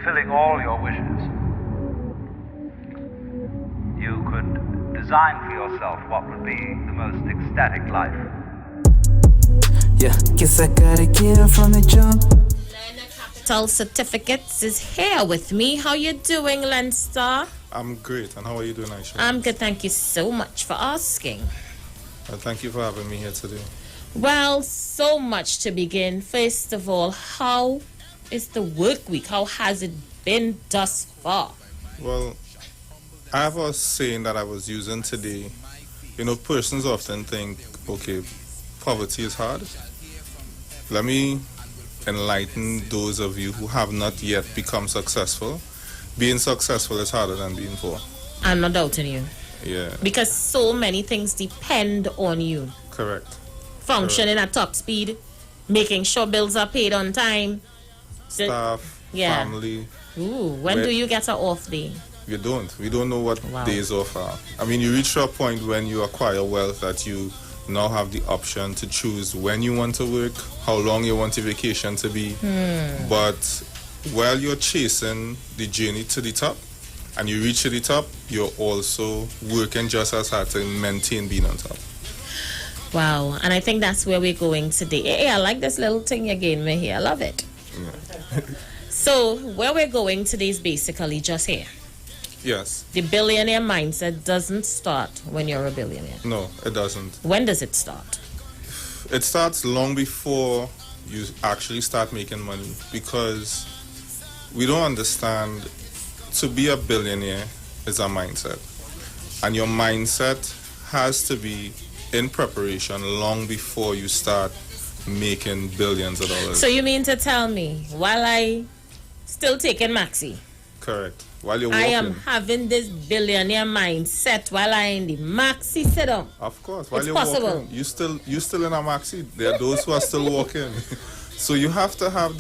fulfilling all your wishes, you could design for yourself what would be the most ecstatic life. Yeah, guess I gotta give from the jump. Capital Certificates is here with me. How you doing, Leinster? I'm great, and how are you doing, Aisha? I'm good, thank you so much for asking. Thank you for having me here today. Well, so much to begin. First of all, how is the work week? How has it been thus far? Well, I have a saying that I was using today. You know, persons often think, okay, poverty is hard. Let me enlighten those of you who have not yet become successful. Being successful is harder than being poor. I'm not doubting you. Yeah. Because so many things depend on you. Correct. Functioning at top speed, making sure bills are paid on time. Staff, family. Ooh, when do you get an off day? You don't. We don't know what days off are. I mean, you reach a point when you acquire wealth that you now have the option to choose when you want to work, how long you want your vacation to be. But while you're chasing the journey to the top and you reach to the top, you're also working just as hard to maintain being on top. Wow, and I think that's where we're going today. Hey, I like this little thing again, me here. I love it. Yeah. So where we're going today is basically just here. Yes. The billionaire mindset doesn't start when you're a billionaire. No, it doesn't. When does it start? It starts long before you actually start making money, because we don't understand to be a billionaire is a mindset. And your mindset has to be in preparation long before you start making billions of dollars. So you mean to tell me, while I still taking Maxi, correct, while you're walking, I am having this billionaire mindset while I in the Maxi sit down? Of course, while it's you're possible. Walking, you still in a Maxi. There are those who are still walking. So you have to have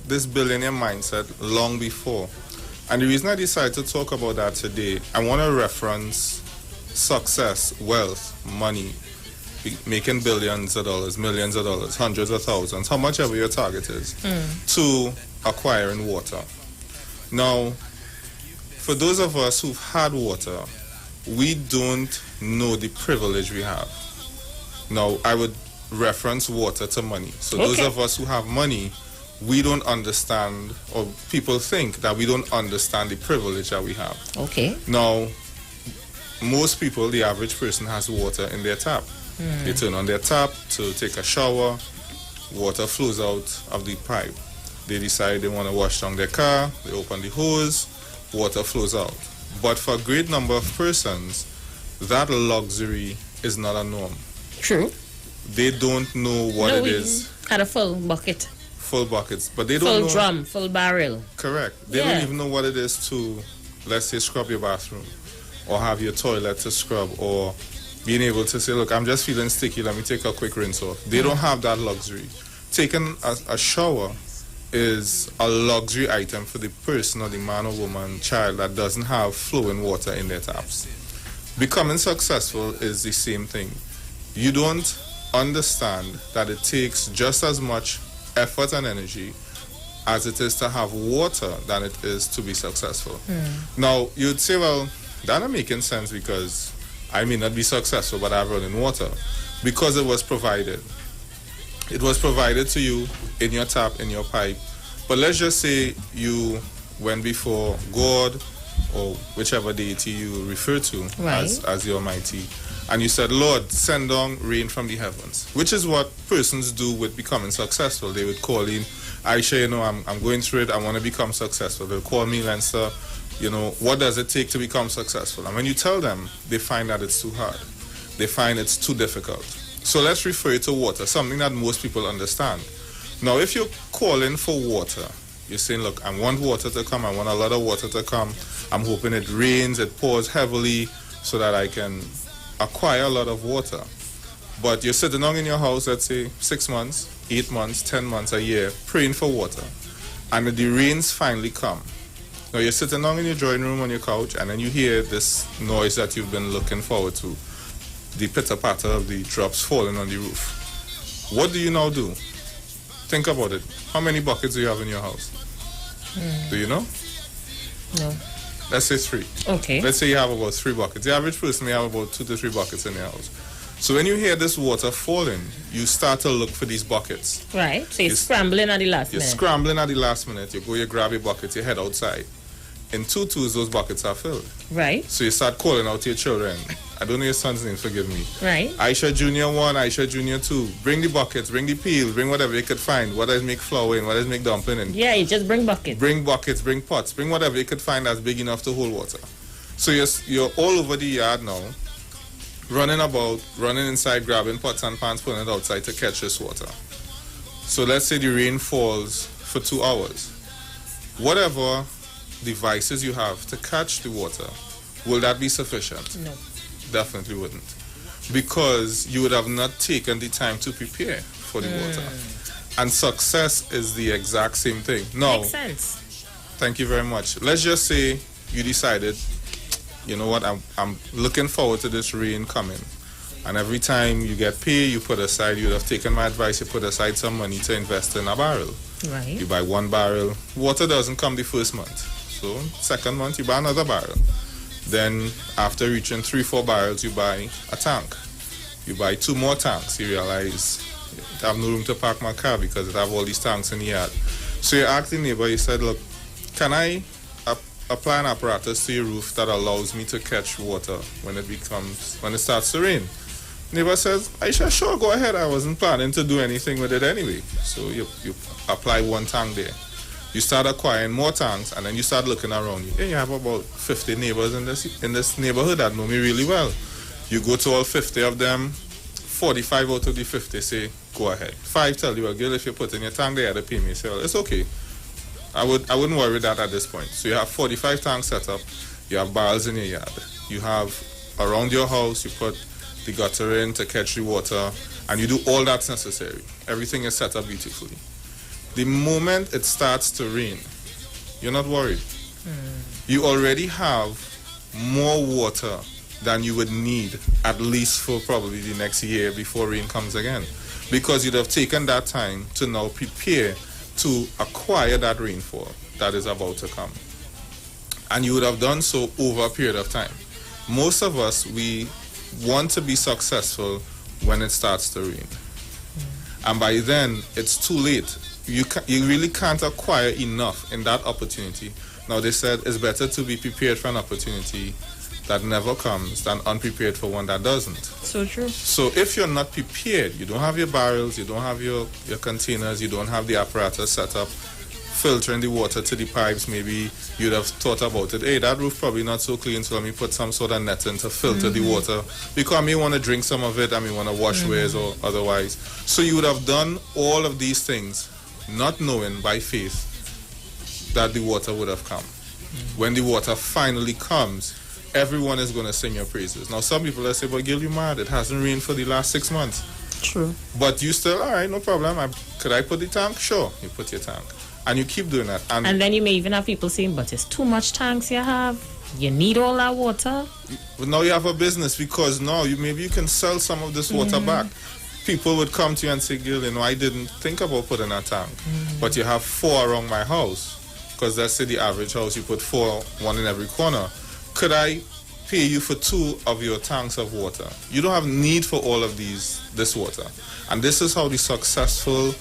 this billionaire mindset long before. And the reason I decided to talk about that today, I want to reference success, wealth, money, making billions of dollars, millions of dollars, hundreds of thousands, how much ever your target is, to acquiring water. Now, for those of us who've had water, we don't know the privilege we have. Now, I would reference water to money. So those of us who have money, we don't understand, or people think that we don't understand the privilege that we have. Okay. Now, most people, the average person, has water in their tap. They turn on their tap to take a shower, water flows out of the pipe. They decide they want to wash down their car, they open the hose, water flows out. But for a great number of persons, that luxury is not a norm. True. They don't know what it is. Had a full bucket. Full buckets, but they don't know. Full drum, full barrel. Correct. They don't even know what it is to, let's say, scrub your bathroom, or have your toilet to scrub, or being able to say, look, I'm just feeling sticky, let me take a quick rinse off. They don't have that luxury. Taking a shower is a luxury item for the person, or the man or woman, child that doesn't have flowing water in their taps. Becoming successful is the same thing. You don't understand that it takes just as much effort and energy as it is to have water than it is to be successful. Now, you'd say, well, that ain't making sense, because I may not be successful, but I have running water. Because it was provided. It was provided to you in your tap, in your pipe. But let's just say you went before God, or whichever deity you refer to as the Almighty, and you said, Lord, send down rain from the heavens, which is what persons do with becoming successful. They would call in, Aisha, I'm going through it, I want to become successful. They'll call me, Leinster, what does it take to become successful? And when you tell them, they find that it's too hard. They find it's too difficult. So let's refer to water, something that most people understand. Now, if you're calling for water, you're saying, look, I want water to come, I want a lot of water to come, I'm hoping it rains, it pours heavily, so that I can acquire a lot of water. But you're sitting down in your house, let's say 6 months, 8 months, 10 months, a year, praying for water. And the rains finally come. Now you're sitting down in your drawing room on your couch, and then you hear this noise that you've been looking forward to. The pitter-patter of the drops falling on the roof. What do you now do? Think about it. How many buckets do you have in your house? Do you know? No. Let's say 3. Okay. Let's say you have about 3 buckets. The average person may have about 2 to 3 buckets in their house. So when you hear this water falling, you start to look for these buckets. Right. So you're scrambling at the last You're minute. scrambling at the last minute. You go, you grab your bucket, you head outside. In 2 twos, those buckets are filled. Right. So you start calling out to your children. I don't know your son's name, forgive me. Right. Aisha Junior 1, Aisha Junior 2. Bring the buckets, bring the peels, bring whatever you could find. What does make flour in, what does make dumpling in. Yeah, you just bring buckets. Bring buckets, bring pots, bring whatever you could find that's big enough to hold water. So you're all over the yard now, running inside, grabbing pots and pans, putting it outside to catch this water. So let's say the rain falls for 2 hours. Whatever devices you have to catch the water, will that be sufficient? No. Definitely wouldn't. Because you would have not taken the time to prepare for the water. And success is the exact same thing. No. Makes sense. Thank you very much. Let's just say you decided, you know what, I'm looking forward to this rain coming. And every time you get paid, you put aside, you would have taken my advice, you put aside some money to invest in a barrel. Right. You buy 1 barrel. Water doesn't come the first month. So second month, you buy another barrel. Then after reaching 3-4 barrels, you buy a tank. You buy 2 more tanks. You realize I have no room to park my car because I have all these tanks in the yard. So you asked the neighbor, you said, look, can I apply an apparatus to your roof that allows me to catch water when it starts to rain? Neighbor says, Aisha, sure, go ahead. I wasn't planning to do anything with it anyway. So you apply 1 tank there. You start acquiring more tanks, and then you start looking around you. Hey, you have about 50 neighbors in this neighborhood that know me really well. You go to all 50 of them, 45 out of the 50 say, go ahead. 5 tell you, well, girl, if you put in your tank, they had to pay me. Say, well, it's okay. I wouldn't worry that at this point. So you have 45 tanks set up. You have barrels in your yard. You have around your house, you put the gutter in to catch the water, and you do all that's necessary. Everything is set up beautifully. The moment it starts to rain, you're not worried. You already have more water than you would need, at least for probably the next year before rain comes again. Because you'd have taken that time to now prepare to acquire that rainfall that is about to come. And you would have done so over a period of time. Most of us, we want to be successful when it starts to rain. And by then, it's too late. You really can't acquire enough in that opportunity. Now, they said it's better to be prepared for an opportunity that never comes than unprepared for one that doesn't. So true. So if you're not prepared, you don't have your barrels, you don't have your containers, you don't have the apparatus set up, filtering the water to the pipes, maybe you'd have thought about it. Hey, that roof probably not so clean, so let me put some sort of netting to filter the water, because I may want to drink some of it, I may want to wash wares or otherwise. So you would have done all of these things, not knowing by faith that the water would have come. When the water finally comes, everyone is going to sing your praises. Now, some people will say, but Gil, you mad? It hasn't rained for the last 6 months. True. But you still, all right, no problem. Could I put the tank? Sure, you put your tank. And you keep doing that. And then you may even have people saying, but it's too much tanks you have. You need all that water. But now you have a business, because now maybe you can sell some of this water back. People would come to you and say, Gil, I didn't think about putting a tank. But you have 4 around my house. Because let's say the average house, you put 4, 1 in every corner. Could I pay you for 2 of your tanks of water? You don't have need for all of this water. And this is how the successful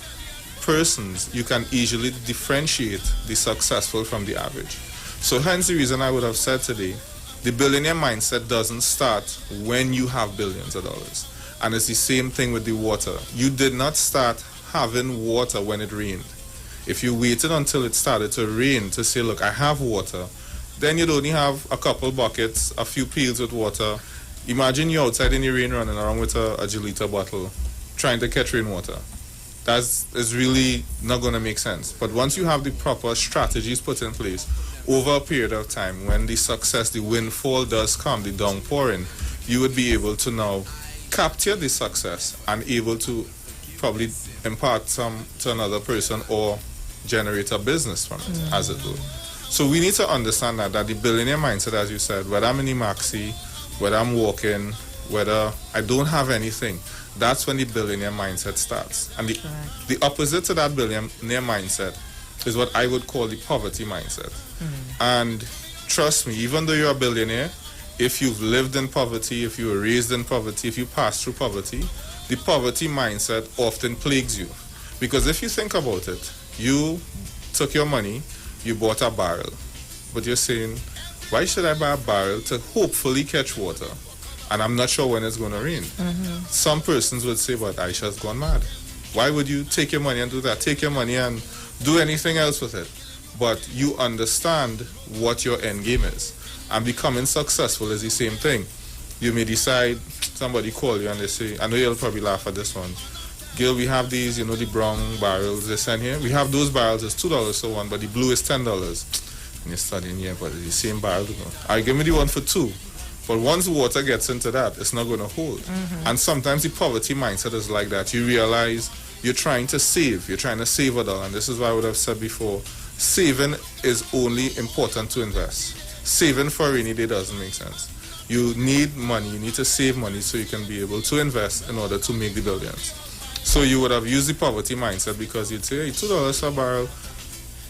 persons, you can easily differentiate the successful from the average. So hence the reason I would have said today, the billionaire mindset doesn't start when you have billions of dollars. And it's the same thing with the water. You did not start having water when it rained. If you waited until it started to rain to say, look, I have water, then you'd only have a couple buckets, a few pails with water. Imagine you're outside in the rain running around with a Gelita bottle trying to catch rainwater. Is really not going to make sense. But once you have the proper strategies put in place over a period of time, when the success, the windfall does come, the downpouring, you would be able to now capture the success and able to probably impart some to another person or generate a business from it, as it were. So we need to understand that the billionaire mindset, as you said, whether I'm in the maxi, whether I'm walking, whether I don't have anything, that's when the billionaire mindset starts. And the opposite to that billionaire mindset is what I would call the poverty mindset. And trust me, even though you're a billionaire, if you've lived in poverty, if you were raised in poverty, if you passed through poverty, the poverty mindset often plagues you. Because if you think about it, you took your money, you bought a barrel, but you're saying, why should I buy a barrel to hopefully catch water? And I'm not sure when it's going to rain. Some persons would say, but Aisha's gone mad. Why would you take your money and do that? Take your money and do anything else with it. But you understand what your end game is. And becoming successful is the same thing. You may decide, somebody call you and they say, I know you'll probably laugh at this one. Gil, we have these, the brown barrels they send here. We have those barrels, it's $2 for one, but the blue is $10. And you're studying, yeah, but it's the same barrel. All right, give me the one for $2. But once water gets into that, it's not going to hold. And sometimes the poverty mindset is like that. You realize you're trying to save. You're trying to save a dollar. And this is why I would have said before, saving is only important to invest. Saving for a rainy day doesn't make sense. You need money. You need to save money so you can be able to invest in order to make the billions. So you would have used the poverty mindset because you'd say, hey, $2 a barrel,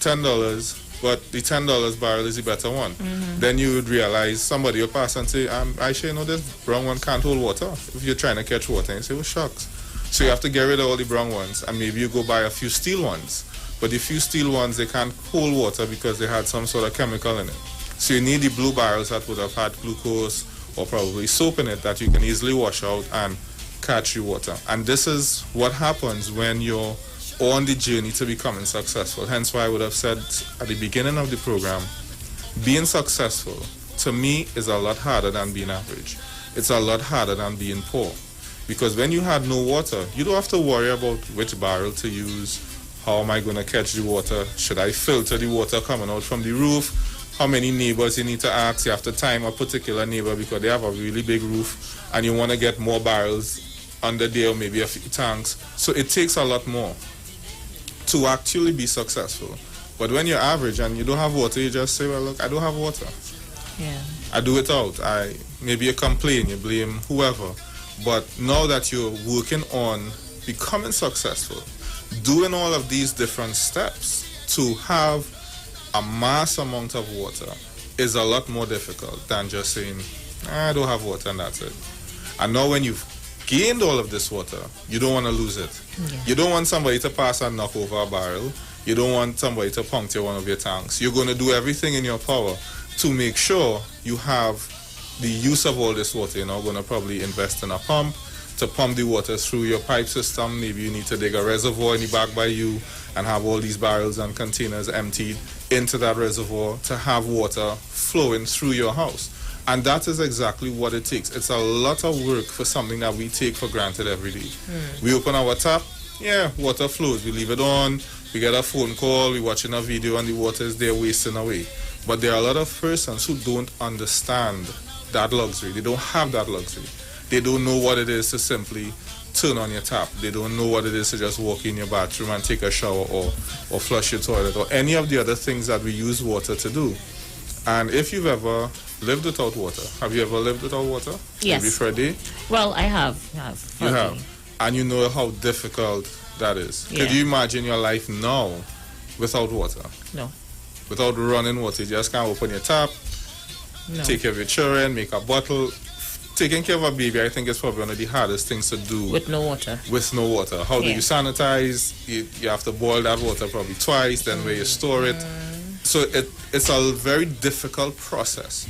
$10, but the $10 barrel is the better one. Then you would realize somebody will pass and say, Aisha, this brown one can't hold water. If you're trying to catch water, and you say, well, shucks. So you have to get rid of all the brown ones and maybe you go buy a few steel ones. But the few steel ones, they can't hold water because they had some sort of chemical in it. So you need the blue barrels that would have had glucose or probably soap in it that you can easily wash out and catch the water. And this is what happens when you're on the journey to becoming successful. Hence why I would have said at the beginning of the program, being successful to me is a lot harder than being average. It's a lot harder than being poor. Because when you had no water, you don't have to worry about which barrel to use. How am I going to catch the water? Should I filter the water coming out from the roof? How many neighbors you need to ask? You have to time a particular neighbor because they have a really big roof and you want to get more barrels under there or maybe a few tanks. So it takes a lot more to actually be successful. But when you're average and you don't have water, you just say, well, look, I don't have water. Yeah. I do it out. Maybe you complain, you blame whoever. But now that you're working on becoming successful, doing all of these different steps to have a mass amount of water is a lot more difficult than just saying, I don't have water and that's it. And now when you've gained all of this water, you don't want to lose it. Yeah. You don't want somebody to pass and knock over a barrel. You don't want somebody to puncture one of your tanks. You're going to do everything in your power to make sure you have the use of all this water. You're now going to probably invest in a pump to pump the water through your pipe system. Maybe you need to dig a reservoir in the back by you and have all these barrels and containers emptied into that reservoir to have water flowing through your house. And that is exactly what it takes. It's a lot of work for something that we take for granted every day. We open our tap, yeah, water flows. We leave it on, we get a phone call, we watching a video and the water is there wasting away. But there are a lot of persons who don't understand that luxury. They don't have that luxury. They don't know what it is to simply turn on your tap. They don't know what it is to just walk in your bathroom and take a shower or flush your toilet or any of the other things that we use water to do. And if you've ever lived without water, have you ever lived without water? Yes. Maybe for a day? Well, I have. You have. And you know how difficult that is. Yeah. Could you imagine your life now without water? No. Without running water, you just can't open your tap, No. take care of your children, make a bottle. Taking care of a baby, I think, is probably one of the hardest things to do With no water. with no water. How do Yeah. you sanitize? You have to boil that water probably twice, then where you store it. So it's a very difficult process.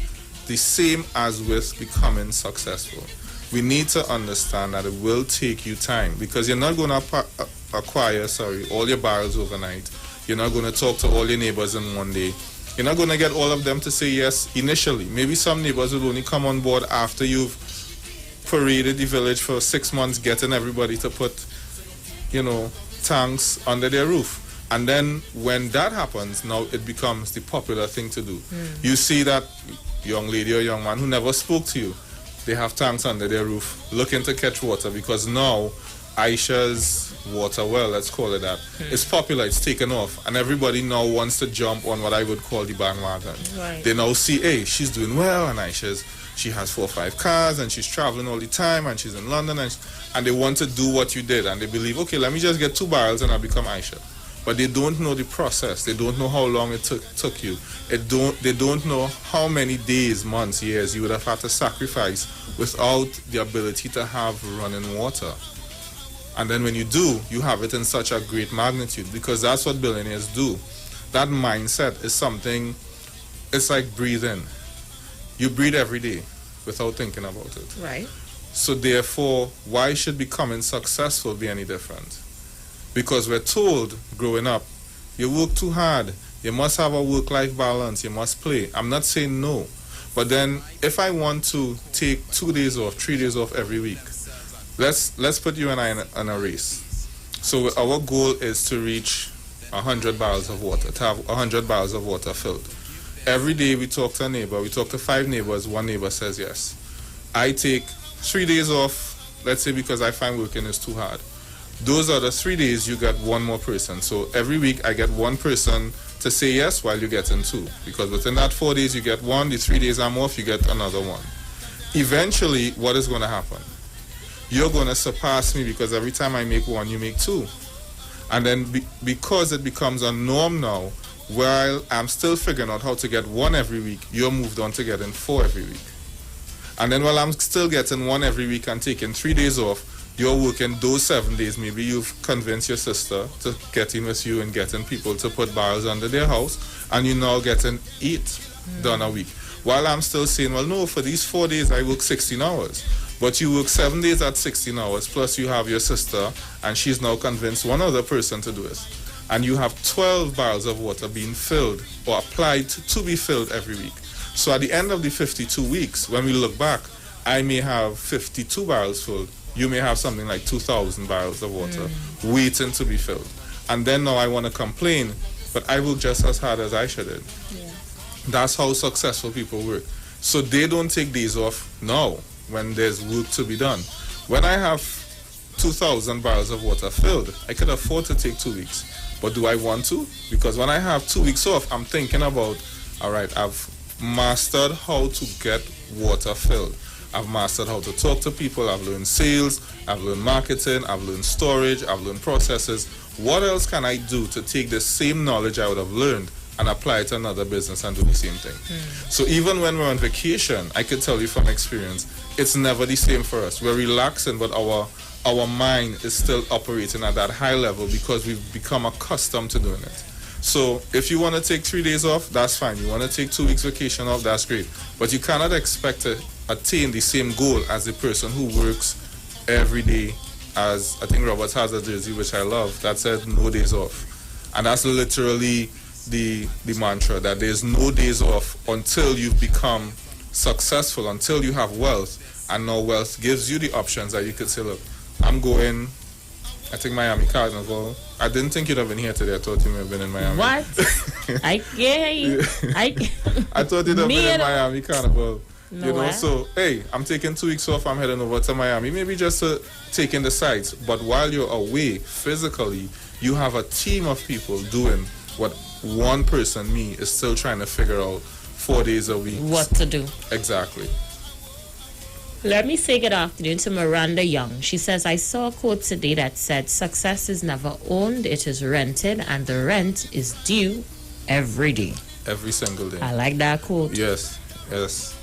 The same as with becoming successful. We need to understand that it will take you time because you're not going to acquire all your barrels overnight. You're not going to talk to all your neighbors in one day. You're not going to get all of them to say yes initially. Maybe some neighbors will only come on board after you've paraded the village for 6 months, getting everybody to put, tanks under their roof. And then when that happens, now it becomes the popular thing to do. You see that young lady or young man who never spoke to you, they have tanks under their roof looking to catch water because now Aisha's water well, let's call it that, it's popular, it's taken off, and everybody now wants to jump on what I would call the bandwagon. Right. They now see, hey, she's doing well, and she has 4 or 5 cars, and she's traveling all the time, and she's in London, and they want to do what you did, and they believe, okay, let me just get 2 barrels and I'll become Aisha. but they don't know the process. They don't know how long it took you. They don't know how many days, months, years you would have had to sacrifice without the ability to have running water. And then when you do, you have it in such a great magnitude, because that's what billionaires do. That mindset is something, it's like breathing. You breathe every day without thinking about it. Right. So therefore, why should becoming successful be any different? Because we're told growing up, you work too hard, you must have a work-life balance, you must play. I'm not saying no. But then if I want to take 2 days off, 3 days off every week, let's put you and I in a race. So our goal is to reach 100 barrels of water, to have 100 barrels of water filled. Every day we talk to a neighbor, we talk to 5 neighbors, 1 neighbor says yes. I take 3 days off, let's say because I find working is too hard. Those are the 3 days you get 1 more person. So every week I get 1 person to say yes while you get in 2. Because within that 4 days you get 1, the 3 days I'm off, you get another 1. Eventually, what is going to happen? You're going to surpass me because every time I make 1, you make 2. And then because it becomes a norm now, while I'm still figuring out how to get 1 every week, you're moved on to getting 4 every week. And then while I'm still getting 1 every week and taking 3 days off, you're working those 7 days. Maybe you've convinced your sister to get in with you and getting people to put barrels under their house, and you're now getting 8 done a week. While I'm still saying, well, no, for these 4 days I work 16 hours. But you work 7 days at 16 hours, plus you have your sister, and she's now convinced one other person to do it. And you have 12 barrels of water being filled or applied to be filled every week. So at the end of the 52 weeks, when we look back, I may have 52 barrels filled. You may have something like 2,000 barrels of water waiting to be filled. And then now I want to complain, but I work just as hard as I should did. Yeah. That's how successful people work. So they don't take days off now when there's work to be done. When I have 2,000 barrels of water filled, I could afford to take 2 weeks. But do I want to? Because when I have 2 weeks off, I'm thinking about, all right, I've mastered how to get water filled. I've mastered how to talk to people. I've learned sales. I've learned marketing. I've learned storage. I've learned processes. What else can I do to take the same knowledge I would have learned and apply it to another business and do the same thing? So even when we're on vacation, I can tell you from experience, it's never the same for us. We're relaxing, but our mind is still operating at that high level because we've become accustomed to doing it. So if you want to take 3 days off, that's fine. You want to take 2 weeks vacation off, that's great. But you cannot expect to attain the same goal as the person who works every day. As I think Robert has a jersey, which I love, that says no days off. And that's literally the mantra, that there's no days off until you've become successful, until you have wealth. And now wealth gives you the options that you could say, look, I'm going, I think Miami Carnival. I didn't think you'd have been here today. I thought you may have been in Miami. What? I thought you'd have been in Miami Carnival. No, you know, so hey, I'm taking 2 weeks off. I'm heading over to Miami, maybe just to take in the sights. But while you're away physically, you have a team of people doing what one person, me, is still trying to figure out 4 days a week. What to do. Exactly. Let me say good afternoon to Miranda Young. She says, I saw a quote today that said, success is never owned, it is rented, and the rent is due every day. Every single day. I like that quote. Yes, yes.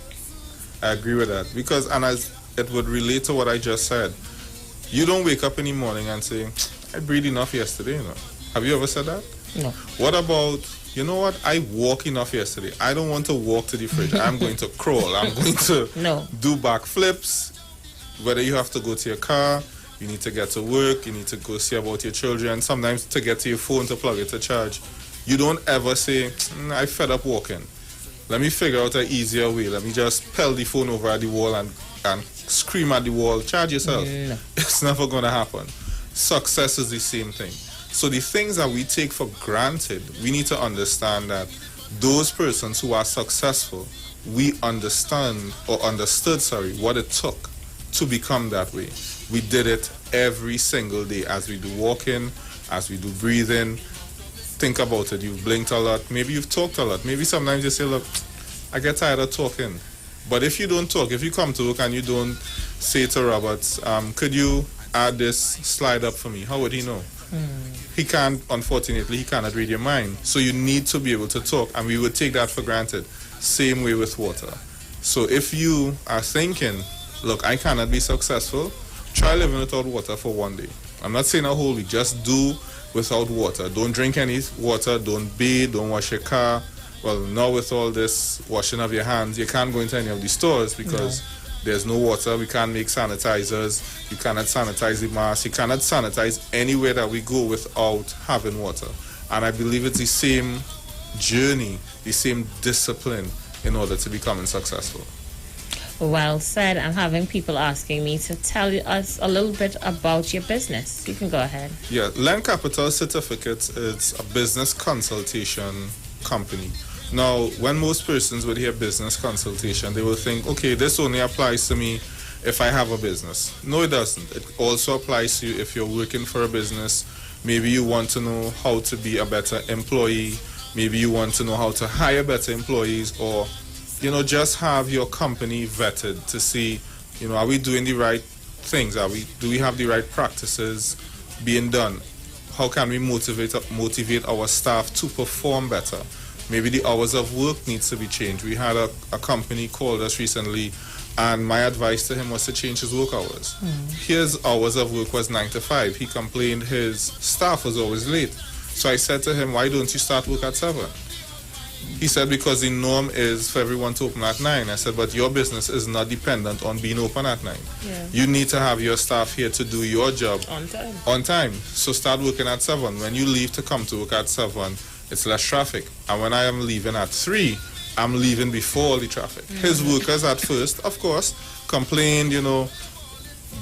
I agree with that. Because, and as it would relate to what I just said, you don't wake up in the morning and say, I breathed enough yesterday, you know. Have you ever said that? No. What about, you know what, I walked enough yesterday. I don't want to walk to the fridge. I'm going to crawl. I'm going to do backflips. Whether you have to go to your car, you need to get to work, you need to go see about your children, sometimes to get to your phone to plug it to charge. You don't ever say, I fed up walking. Let me figure out an easier way. Let me just pell the phone over at the wall and scream at the wall, charge yourself. No. It's never going to happen. Success is the same thing. So the things that we take for granted, we need to understand that those persons who are successful, we understood, what it took to become that way. We did it every single day as we do walking, as we do breathing. Think about it. You've blinked a lot. Maybe you've talked a lot. Maybe sometimes you say, look, I get tired of talking. But if you don't talk, if you come to work and you don't say to Robert, could you add this slide up for me? How would he know? He can't, unfortunately, he cannot read your mind. So you need to be able to talk, and we would take that for granted. Same way with water. So if you are thinking, look, I cannot be successful, try living without water for one day. I'm not saying a whole week, just do without water. Don't drink any water, don't bathe, don't wash your car. Well, now with all this washing of your hands, you can't go into any of these stores because there's no water. We can't make sanitizers. You cannot sanitize the mask. You cannot sanitize anywhere that we go without having water. And I believe it's the same journey, the same discipline in order to becoming successful. Well said. I'm having people asking me to tell us a little bit about your business. You can go ahead. Yeah, Len Capital Certificates is a business consultation company. Now, when most persons would hear business consultation, they will think, okay, this only applies to me if I have a business. No, it doesn't. It also applies to you if you're working for a business. Maybe you want to know how to be a better employee. Maybe you want to know how to hire better employees, or, you know, just have your company vetted to see, you know, are we doing the right things? Do we have the right practices being done? How can we motivate our staff to perform better? Maybe the hours of work needs to be changed. We had a company called us recently, and my advice to him was to change his work hours. His hours of work was 9 to 5. He complained his staff was always late. So I said to him, why don't you start work at 7? He said, because the norm is for everyone to open at 9. I said, but your business is not dependent on being open at 9. Yeah. You need to have your staff here to do your job On time. on time. So start working at 7. When you leave to come to work at 7, it's less traffic. And when I am leaving at 3, I'm leaving before all the traffic. His workers at first, of course, complained, you know,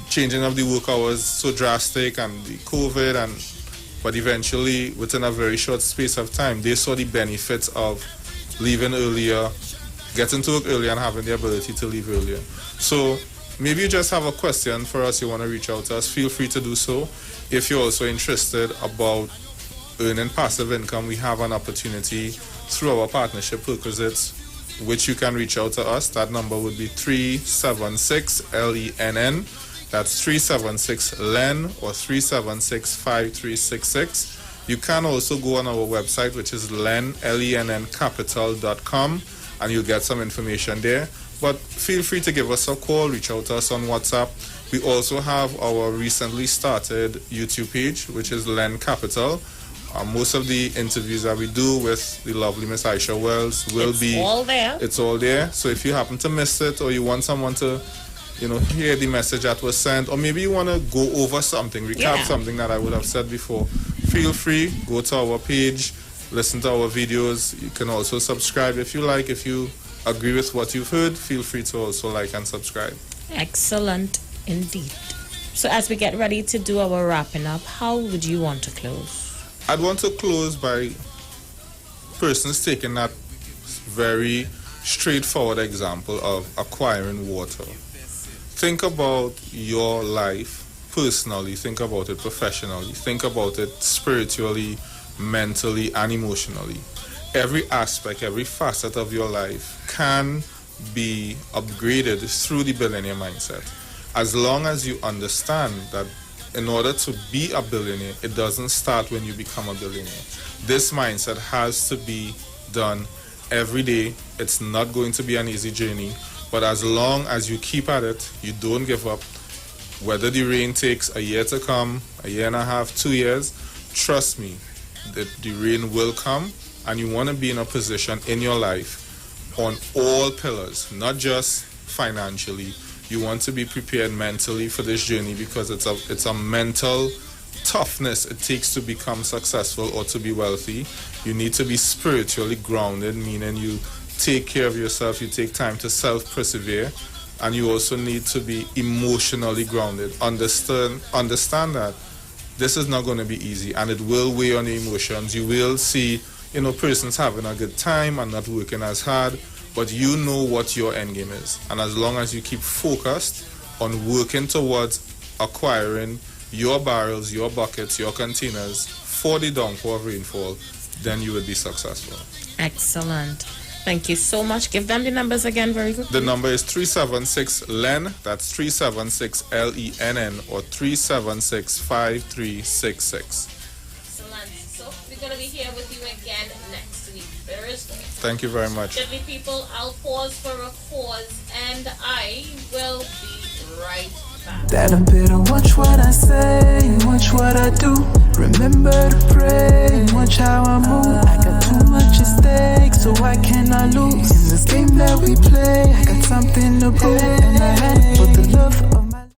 changing of the work hours so drastic and the COVID, but eventually, within a very short space of time, they saw the benefits of leaving earlier, getting to work earlier, and having the ability to leave earlier. So maybe you just have a question for us, you want to reach out to us, feel free to do so. If you're also interested about earning passive income, we have an opportunity through our partnership prerequisites, which you can reach out to us. That number would be 376-LENN. That's 376-LEN or 376-5366. You can also go on our website, which is lenncapital.com, and you'll get some information there. But feel free to give us a call, reach out to us on WhatsApp. We also have our recently started YouTube page, which is Len Capital. Most of the interviews that we do with the lovely Miss Aisha Wells will be all there. It's all there. So if you happen to miss it, or you want someone to, you know, hear the message that was sent, or maybe you want to go over something, recap something that I would have said before, feel free, go to our page, listen to our videos. You can also subscribe if you like. If you agree with what you've heard, feel free to also like and subscribe. Excellent indeed. So as we get ready to do our wrapping up, how would you want to close? I'd want to close by persons taking that very straightforward example of acquiring water. Think about your life personally, think about it professionally, think about it spiritually, mentally, and emotionally. Every aspect, every facet of your life can be upgraded through the billionaire mindset. As long as you understand that in order to be a billionaire, it doesn't start when you become a billionaire. This mindset has to be done every day. It's not going to be an easy journey, but as long as you keep at it, you don't give up. Whether the rain takes a year to come, a year and a half, 2 years, trust me, that the rain will come, and you want to be in a position in your life on all pillars, not just financially. You want to be prepared mentally for this journey, because it's a mental toughness it takes to become successful or to be wealthy. You need to be spiritually grounded, meaning you take care of yourself, you take time to self-persevere, and you also need to be emotionally grounded. Understand that this is not going to be easy, and it will weigh on your emotions. You will see, persons having a good time and not working as hard, but you know what your end game is. And as long as you keep focused on working towards acquiring your barrels, your buckets, your containers for the downpour of rainfall, then you will be successful. Excellent. Thank you so much. Give them the numbers again very quickly. The number is 376-LEN. That's 376-LENN or 376-5366. be here with you again next week, Thursday. Thank you very much. Deadly people, I'll pause for a cause, and I will be right back. That I better watch what I say and watch what I do. Remember to pray and watch how I move. I got too much at stake, so I cannot lose. In this game that we play, I got something to prove, and I had to put the love of